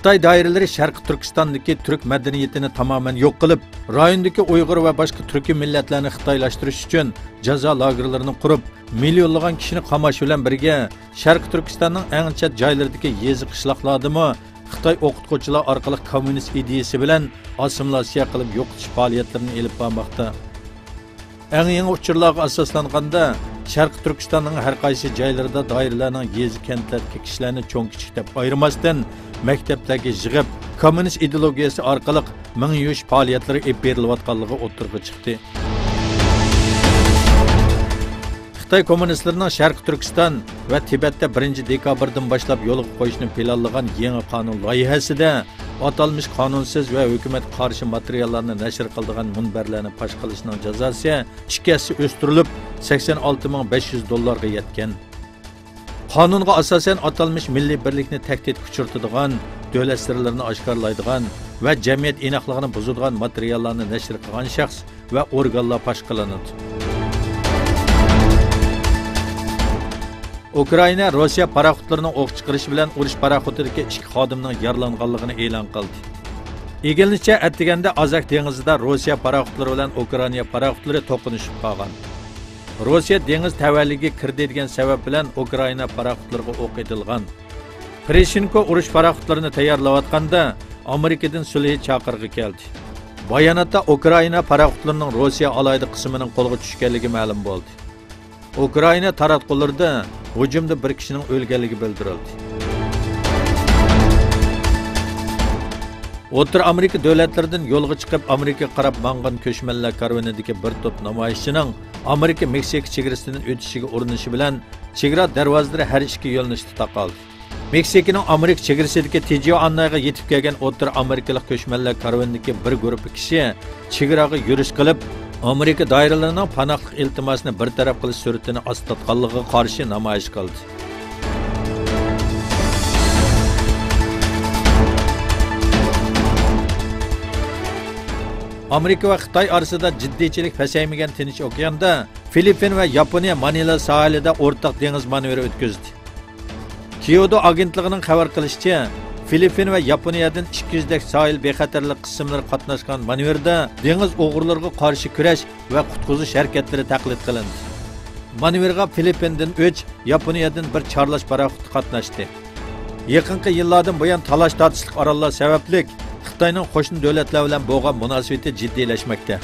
Xitoy doiralari Sharq Turkistondagi turk madaniyatini tamoman yo'q qilib, rayondagi Uyg'ur va boshqa turk millatlarni xitoylashtirish uchun jazo lagerlarini qurib, millionlagan kishini qamash bilan birga Sharq Turkistonning eng chet joylaridagi yezi qishloqlardami Xitoy o'qituvchilar orqali kommunist ideyasi bilan assimilyatsiya qilib yo'qotish faoliyatlarini olib bormoqda. Eng yangi uchurlarga asoslanganda Sharq Turkistonning har qaysi joylarida doiralarning yezi kentlardagi kishilarni cho'ng kichik deb ayirmasdan maktablarga yig'ib, kommunist ideologiyasi orqali ming yush faoliyatlari olib berilayotganligi o'tirg'i chiqdi. Xitoy kommunistlarining Sharq Turkiston va Tibetda 1-dekabrdan boshlab yo'lga qo'yishni planlagan yangi qonun loyihasida atalmış qonunsiz va hukumat qarshi materiallarni nashr qiladigan munbarlarni pash qilishning jazosi 2 hassa o'stirilib $86,500 ga yetgan. Qonunga asosan atalmış milliy birlikni tahdid kuchirtadigan, davlat sirlarini oshkorlaydigan va jamiyat inoqligini buzadigan materiallarni nashr qilgan shaxs va organlar pash qilinadi. Ukraina Rossiya paraxotlarining o'q chiqarishi bilan urush paraxotidagi 2 xodimning yaralanganligini e'lon qildi. Egilishicha, atdiganda Azak dengizida Rossiya paraxotlari bilan Ukraina paraxotlari to'qnashib qolgan. Rossiya dengiz tavalligiga kirdi degan sabab bilan Ukraina paraxotlariga o'q etilgan. Poroshenko urush paraxotlarini tayyorlayotganda Amerikadan sulh chaqirig'i keldi. Bayonotda Ukraina paraxotlarining Rossiya alaydi qismining qo'lga tushganligi ma'lum bo'ldi. Ukraina taratqularida hujumda bir kishining o'lganligi bildirildi. O'rta Amerika davlatlaridan yo'lga chiqib Amerika qarab mangan ko'chmanlar karvonidagi bir to'p namoyishchining Amerika-Meksika chegarasidan o'tishiga urinishi bilan chegara darvozalari har ikki yo'nalishda taqaldi. Meksikaning Amerika chegarasidagi Tijuanaga yetib kelgan O'rta Amerikalik ko'chmanlar karvonidagi bir guruh kishi chegaraga yurish qilib Amerika doiralarining panohlik iltimosini bir taraf qilish suratini astatganligiga qarshi namoyish qildi. Amerika va Xitoy orasida jiddiychilik pasaymagan Tinch okeanda Filippin va Yaponiya Manila sahilida o'rtaq dengiz manevri o'tkazdi. Kyoto agentligining xabar qilishicha, Filippin va Yaponiyadan 200 dak sahil bexatarlik qismlari qatnashgan manevrda dengiz o'g'irlariga qarshi kurash va qutqizish harakatlari taqlid qilindi. Manevrga Filippindan 3, Yaponiyadan bir charlash paraxoti qatnashdi. Yaqinqi yillardan buyon talash-tortishlik orollar sababli Xitoyning qo'shni davlatlar bilan bo'lgan munosabati jiddiylashmoqda.